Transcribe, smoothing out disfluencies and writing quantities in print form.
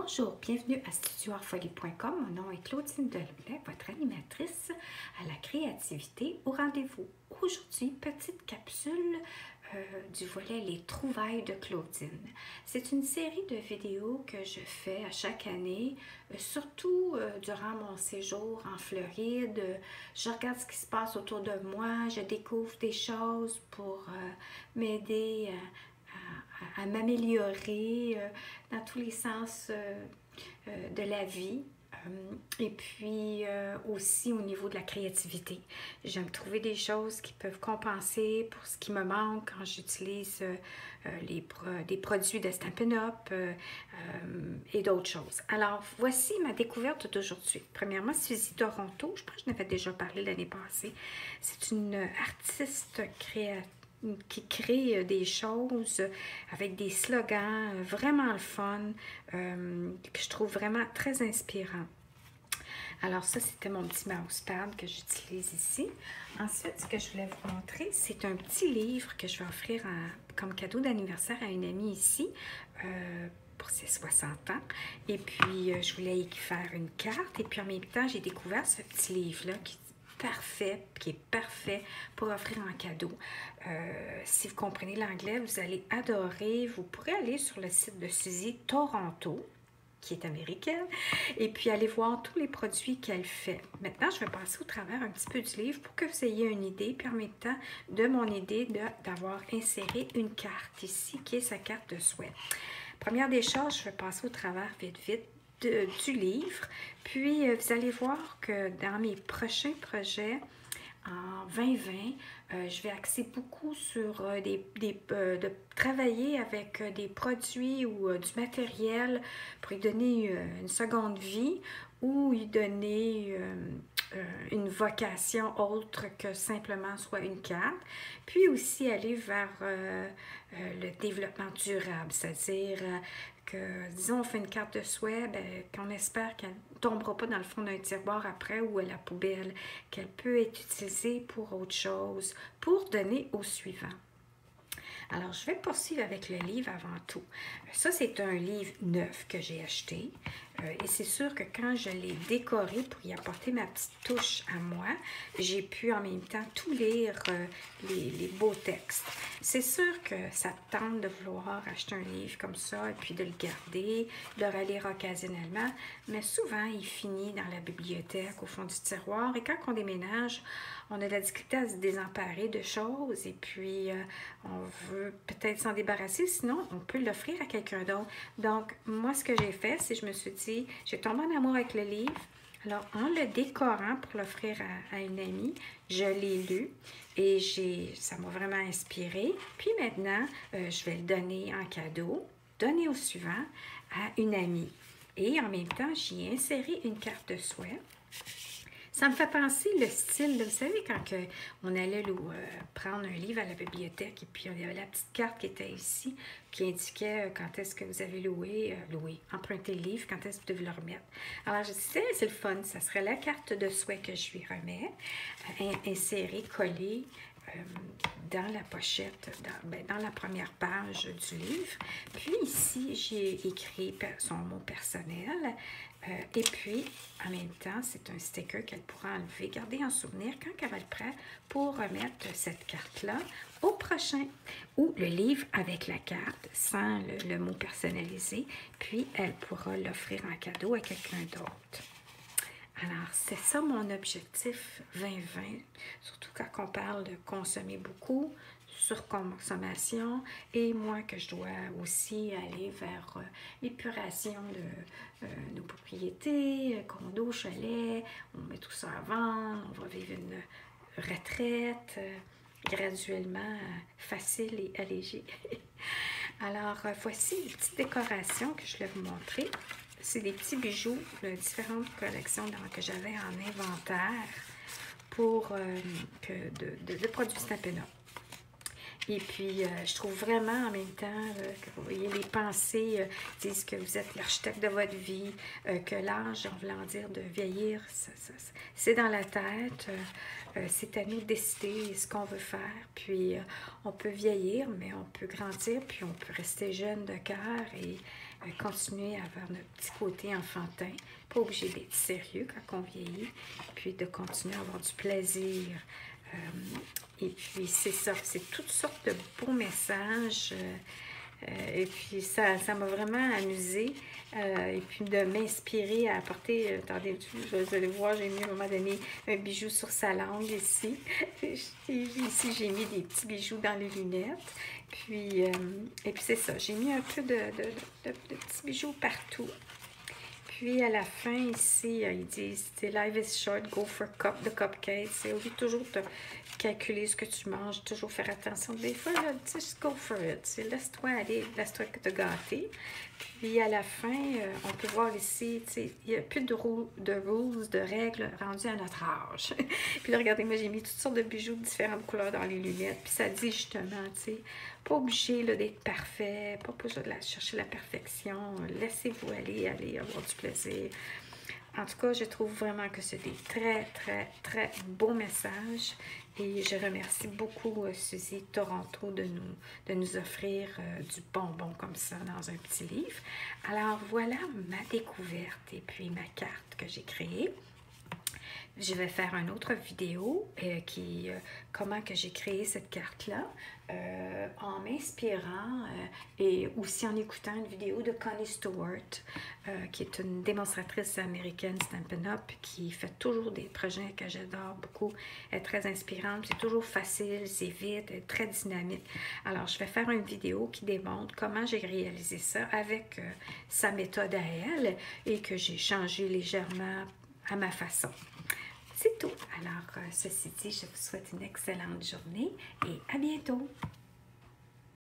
Bonjour, bienvenue à studioartfolie.com. Mon nom est Claudine Delaunay, votre animatrice à la créativité au rendez-vous. Aujourd'hui, petite capsule du volet Les trouvailles de Claudine. C'est une série de vidéos que je fais à chaque année, surtout durant mon séjour en Floride. Je regarde ce qui se passe autour de moi, je découvre des choses pour m'aider à m'améliorer dans tous les sens de la vie. Et puis aussi au niveau de la créativité. J'aime trouver des choses qui peuvent compenser pour ce qui me manque quand j'utilise des produits de Stampin' Up et d'autres choses. Alors, voici ma découverte d'aujourd'hui. Premièrement, Suzy Toronto, je pense que je n'avais déjà parlé l'année passée. C'est une artiste créative qui crée des choses avec des slogans vraiment le fun, que je trouve vraiment très inspirant. Alors ça, c'était mon petit mousepad que j'utilise ici. Ensuite, ce que je voulais vous montrer, c'est un petit livre que je vais offrir comme cadeau d'anniversaire à une amie ici, pour ses 60 ans. Et puis, je voulais y faire une carte. Et puis, en même temps, j'ai découvert ce petit livre-là qui est parfait pour offrir en cadeau. Si vous comprenez l'anglais, vous allez adorer. Vous pourrez aller sur le site de Suzy Toronto, qui est américaine, et puis aller voir tous les produits qu'elle fait. Maintenant, je vais passer au travers un petit peu du livre pour que vous ayez une idée, puis en même temps, de mon idée d'avoir inséré une carte ici, qui est sa carte de souhait. Première des choses, je vais passer au travers vite du livre. Puis, vous allez voir que dans mes prochains projets, en 2020, je vais axer beaucoup sur de travailler avec des produits ou du matériel pour y donner une seconde vie ou y donner une vocation autre que simplement soit une carte. Puis aussi aller vers le développement durable, c'est-à-dire que, disons, on fait une carte de souhait, qu'on espère qu'elle ne tombera pas dans le fond d'un tiroir après ou à la poubelle, qu'elle peut être utilisée pour autre chose, pour donner au suivant. Alors, je vais poursuivre avec le livre avant tout. Ça, c'est un livre neuf que j'ai acheté. Et c'est sûr que quand je l'ai décoré pour y apporter ma petite touche à moi, j'ai pu en même temps tout lire les beaux textes. C'est sûr que ça te tente de vouloir acheter un livre comme ça et puis de le garder, de le relire occasionnellement, mais souvent, il finit dans la bibliothèque, au fond du tiroir. Et quand on déménage, on a de la difficulté à se désemparer de choses et puis on veut peut-être s'en débarrasser, sinon on peut l'offrir à quelqu'un d'autre. Donc, moi, ce que j'ai fait, c'est que je me suis dit, j'ai tombé en amour avec le livre. Alors, en le décorant pour l'offrir à une amie, je l'ai lu et ça m'a vraiment inspirée. Puis maintenant, je vais le donner en cadeau, donner au suivant à une amie. Et en même temps, j'y ai inséré une carte de souhait. Ça me fait penser le style, là, vous savez, quand on allait prendre un livre à la bibliothèque et puis il y avait la petite carte qui était ici, qui indiquait quand est-ce que vous avez emprunté le livre, quand est-ce que vous devez le remettre. Alors, je disais, c'est le fun, ça serait la carte de souhait que je lui remets, insérée, collée dans la pochette, dans la première page du livre. Puis ici, j'ai écrit son mot personnel. Et puis, en même temps, c'est un sticker qu'elle pourra enlever, garder en souvenir quand elle va être prête pour remettre cette carte-là au prochain. Ou le livre avec la carte, sans le mot personnalisé. Puis, elle pourra l'offrir en cadeau à quelqu'un d'autre. Alors, c'est ça mon objectif 2020, surtout quand on parle de consommer beaucoup, surconsommation, et moi que je dois aussi aller vers l'épuration de nos propriétés, condos, chalets, on met tout ça à vendre, on va vivre une retraite graduellement facile et allégée. Alors, voici une petite décoration que je vais vous montrer. C'est des petits bijoux de différentes collections que j'avais en inventaire pour de produits Stampin' Up. Et puis, je trouve vraiment en même temps que vous voyez, les pensées disent que vous êtes l'architecte de votre vie, que l'âge, en voulant dire de vieillir, c'est dans la tête. C'est à nous de décider ce qu'on veut faire. Puis, on peut vieillir, mais on peut grandir, puis on peut rester jeune de cœur continuer à avoir notre petit côté enfantin, pas obligé d'être sérieux quand on vieillit, puis de continuer à avoir du plaisir. Et puis c'est ça, c'est toutes sortes de beaux messages. Et puis ça m'a vraiment amusée. Et puis de m'inspirer à apporter, attendez, vous allez voir, j'ai mis à un moment donné un bijou sur sa langue ici. Ici, j'ai mis des petits bijoux dans les lunettes. Puis, et puis c'est ça, j'ai mis un peu de petits bijoux partout. Puis à la fin ici, ils disent life is short, go for the cupcakes. C'est au lieu de toujours te calculer ce que tu manges, toujours faire attention. Des fois, là, just go for it. Laisse-toi aller, laisse-toi te gâter. Puis à la fin, on peut voir ici, il n'y a plus de rules, de règles rendues à notre âge. Puis là, regardez, moi j'ai mis toutes sortes de bijoux de différentes couleurs dans les lunettes. Puis ça dit justement, tu sais, pas obligé d'être parfait, pas obligé de chercher la perfection. Laissez-vous aller avoir du plaisir. En tout cas, je trouve vraiment que c'est des très, très, très beaux messages. Et je remercie beaucoup Suzy Toronto de nous offrir du bonbon comme ça dans un petit livre. Alors voilà ma découverte et puis ma carte que j'ai créée. Je vais faire une autre vidéo comment que j'ai créé cette carte-là en m'inspirant et aussi en écoutant une vidéo de Connie Stewart qui est une démonstratrice américaine Stampin' Up qui fait toujours des projets que j'adore beaucoup. Elle est très inspirante, c'est toujours facile, c'est vite, elle est très dynamique. Alors je vais faire une vidéo qui démontre comment j'ai réalisé ça avec sa méthode à elle et que j'ai changé légèrement à ma façon. C'est tout. Alors, ceci dit, je vous souhaite une excellente journée et à bientôt.